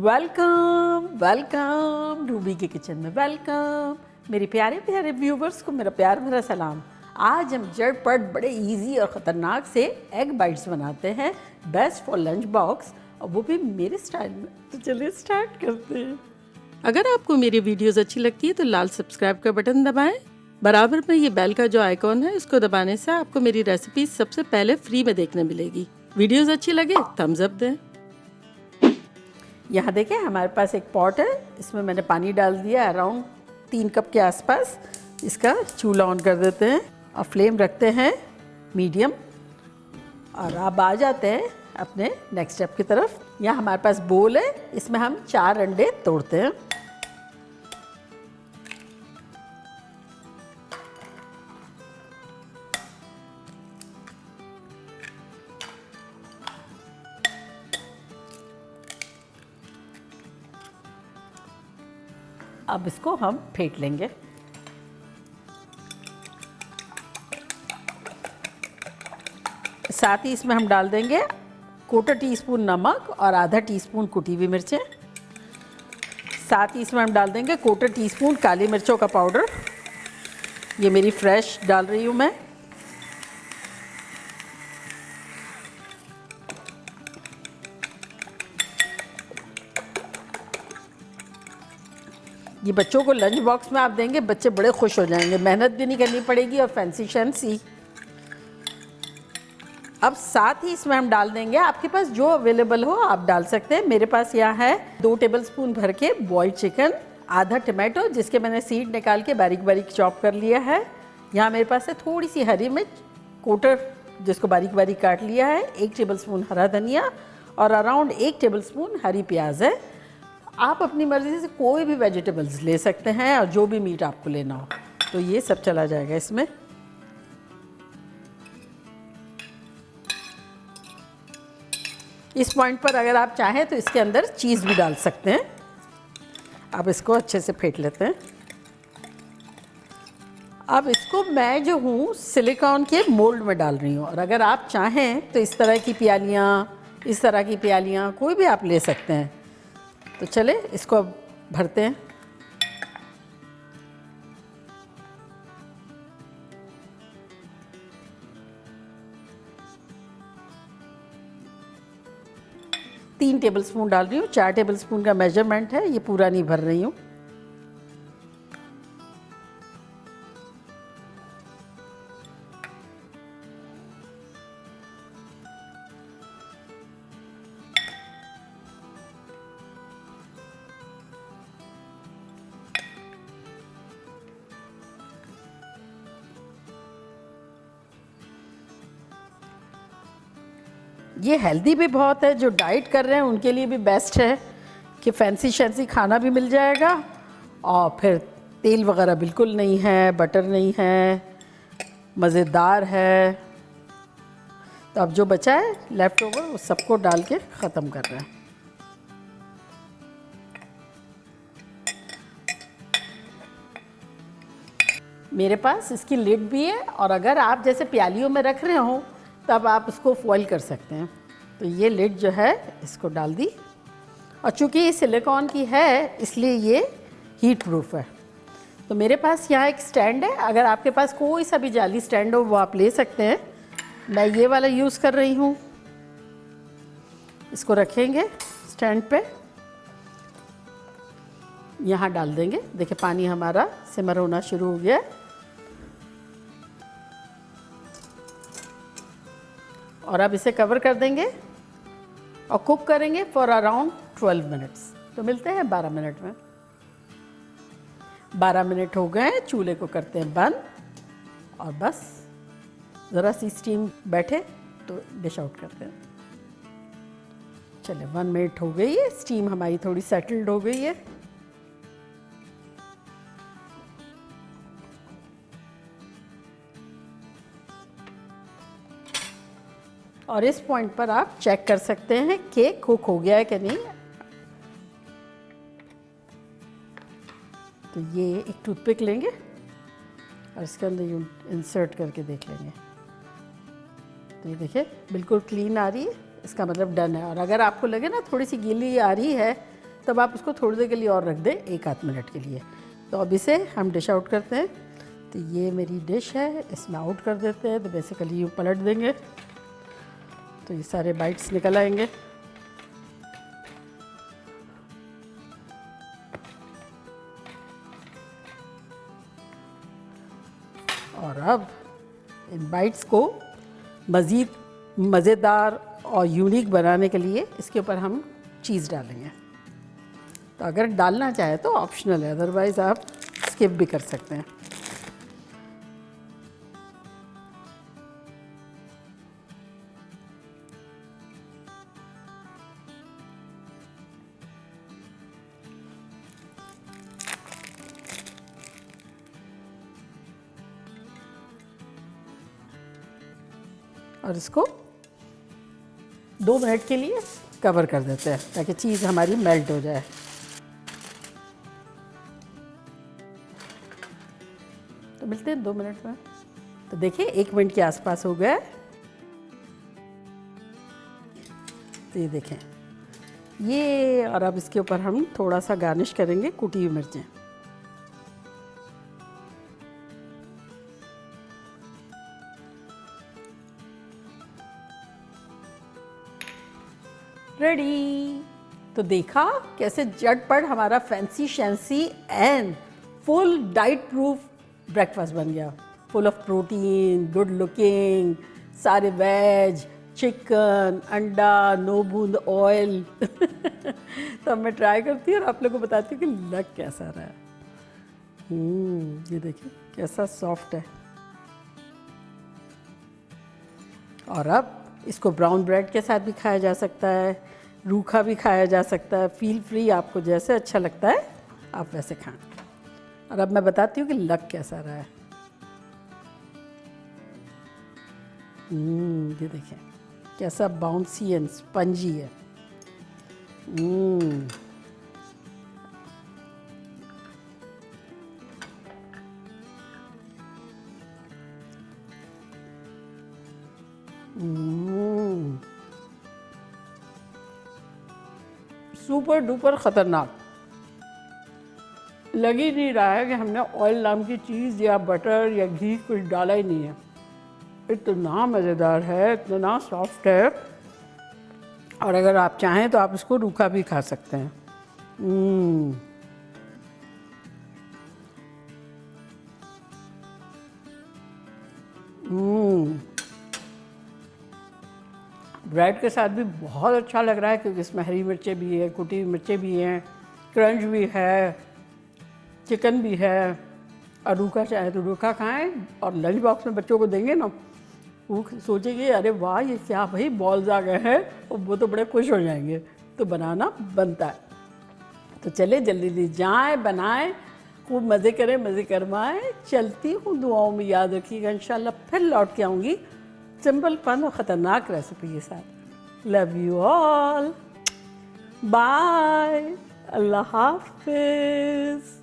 Welcome welcome Ruby के kitchen में welcome. मेरे प्यारे प्यारे व्यूवर्स को मेरा प्यार भरा सलाम। आज हम झटपट बड़े इजी और ख़तरनाक से एग बाइट्स बनाते हैं, बेस्ट फॉर लंच बॉक्स, और वो भी मेरे स्टाइल में। तो चलिए स्टार्ट करते हैं। अगर आपको मेरी वीडियोस अच्छी लगती है तो लाल सब्सक्राइब का बटन दबाएं। बराबर में ये बेल का जो आइकॉन है इसको दबाने से आपको मेरी रेसिपी सबसे पहले फ्री में देखने मिलेगी। वीडियोस अच्छी लगे थम्स अप दें। यहाँ देखें हमारे पास एक पॉट है, इसमें मैंने पानी डाल दिया अराउंड 3 कप के आसपास। इसका चूल्हा ऑन कर देते हैं और फ्लेम रखते हैं मीडियम। और अब आ जाते हैं अपने नेक्स्ट स्टेप की तरफ। यहाँ हमारे पास बोल है, इसमें हम 4 अंडे तोड़ते हैं। अब इसको हम फेंट लेंगे। साथ ही इसमें हम डाल देंगे 1/4 टीस्पून नमक और आधा टीस्पून कुटी हुई मिर्चें। साथ ही इसमें हम डाल देंगे 1/4 टीस्पून काली मिर्चों का पाउडर। ये मेरी फ्रेश डाल रही हूँ मैं। ये बच्चों को लंच बॉक्स में आप देंगे, बच्चे बड़े खुश हो जाएंगे, मेहनत भी नहीं करनी पड़ेगी और फैंसी शैंसी। अब साथ ही इसमें हम डाल देंगे, आपके पास जो अवेलेबल हो आप डाल सकते हैं। मेरे पास यहाँ है 2 टेबलस्पून भर के बॉइल्ड चिकन, आधा टमाटो जिसके मैंने सीड निकाल के बारीक बारीक चॉप कर लिया है। यहाँ मेरे पास है थोड़ी सी हरी मिर्च, 1/4 जिसको बारीक बारीक काट लिया है, 1 टेबलस्पून हरा धनिया और अराउंड 1 टेबलस्पून हरी प्याज है। आप अपनी मर्ज़ी से कोई भी वेजिटेबल्स ले सकते हैं और जो भी मीट आपको लेना हो, तो ये सब चला जाएगा इसमें। इस पॉइंट पर अगर आप चाहें तो इसके अंदर चीज़ भी डाल सकते हैं। अब इसको अच्छे से फेंट लेते हैं। अब इसको मैं जो हूँ सिलिकॉन के मोल्ड में डाल रही हूँ, और अगर आप चाहें तो इस तरह की प्यालियाँ कोई भी आप ले सकते हैं। तो चले इसको अब भरते हैं। तीन टेबलस्पून डाल रही हूँ, 4 टेबलस्पून का मेजरमेंट है, ये पूरा नहीं भर रही हूँ। ये हेल्दी भी बहुत है, जो डाइट कर रहे हैं उनके लिए भी बेस्ट है कि फैंसी शैंसी खाना भी मिल जाएगा और फिर तेल वगैरह बिल्कुल नहीं है, बटर नहीं है, मज़ेदार है। तो अब जो बचा है लेफ़्ट ओवर वो सबको डाल के ख़त्म कर रहे हैं। मेरे पास इसकी लिड भी है, और अगर आप जैसे प्यालियों में रख रहे हो तब आप उसको फॉइल कर सकते हैं। तो ये लिड जो है इसको डाल दी, और चूँकि ये सिलिकॉन की है इसलिए ये हीट प्रूफ है। तो मेरे पास यहाँ एक स्टैंड है, अगर आपके पास कोई सा भी जाली स्टैंड हो वो आप ले सकते हैं। मैं ये वाला यूज़ कर रही हूँ। इसको रखेंगे स्टैंड पे, यहाँ डाल देंगे। देखिए पानी हमारा सिमर होना शुरू हो गया है, और अब इसे कवर कर देंगे और कुक करेंगे फॉर अराउंड 12 मिनट्स। तो मिलते हैं 12 मिनट में। 12 मिनट हो गए, चूल्हे को करते हैं बंद, और बस ज़रा सी स्टीम बैठे तो डिश आउट करते हैं। चलिए 1 मिनट हो गई है, स्टीम हमारी थोड़ी सेटल्ड हो गई है। और इस पॉइंट पर आप चेक कर सकते हैं कि कुक हो गया है कि नहीं। तो ये एक टूथपिक लेंगे और इसके अंदर इंसर्ट करके देख लेंगे। तो ये देखिए बिल्कुल क्लीन आ रही है, इसका मतलब डन है। और अगर आपको लगे ना थोड़ी सी गीली आ रही है तब आप उसको थोड़ी देर के लिए और रख दें, 1 आध मिनट के लिए। तो अब इसे हम डिश आउट करते हैं। तो ये मेरी डिश है, इसमें आउट कर देते हैं। तो बेसिकली ये पलट देंगे तो ये सारे बाइट्स निकल आएंगे। और अब इन बाइट्स को मज़ीद मज़ेदार और यूनिक बनाने के लिए इसके ऊपर हम चीज़ डालेंगे। तो अगर डालना चाहे तो ऑप्शनल है, अदरवाइज़ आप स्किप भी कर सकते हैं। और इसको 2 मिनट के लिए कवर कर देते हैं ताकि चीज़ हमारी मेल्ट हो जाए। तो मिलते हैं 2 मिनट में। तो देखिए 1 मिनट के आसपास हो गया है। तो ये देखें ये, और अब इसके ऊपर हम थोड़ा सा गार्निश करेंगे कुटी हुई मिर्चें। रेडी। तो देखा कैसे झटपट हमारा फैंसी शैंसी and full diet proof breakfast बन गया, full of protein, good looking, सारे वेज, चिकन, अंडा, नो बूंद ऑयल। तो मैं ट्राई करती हूँ और आप लोगों को बताती हूँ कि लग कैसा रहा है। ये देखिए कैसा सॉफ्ट है। और अब इसको ब्राउन ब्रेड के साथ भी खाया जा सकता है, रूखा भी खाया जा सकता है। फील फ्री, आपको जैसे अच्छा लगता है आप वैसे खाएं। और अब मैं बताती हूँ कि लग कैसा रहा है। ये देखें कैसा बाउंसी एंड स्पंजी है। सुपर डुपर ख़तरनाक। लग ही नहीं रहा है कि हमने ऑयल नाम की चीज़ या बटर या घी कुछ डाला ही नहीं है। इतना मज़ेदार है, इतना सॉफ्ट है। और अगर आप चाहें तो आप इसको रूखा भी खा सकते हैं। ब्रेड के साथ भी बहुत अच्छा लग रहा है क्योंकि इसमें हरी मिर्चें भी है, कुटी हुई मिर्चें भी हैं, क्रंच भी है, चिकन भी है। और रूखा चाहे तो रूखा खाएं। और लंच बॉक्स में बच्चों को देंगे ना, वो सोचेंगे अरे वाह ये क्या भाई बॉल्स आ गए हैं, और वो तो बड़े खुश हो जाएंगे। तो बनाना बनता है। तो चले जल्दी जल्दी जाएं, बनाएं, खूब मज़े करें, मज़े करवाएं। चलती हूँ, दुआओं में याद रखिएगा। इंशाल्लाह फिर लौट के आऊँगी सिंपल फन और ख़तरनाक रेसिपी के साथ। लव यू ऑल, बाय, अल्लाह हाफिज़।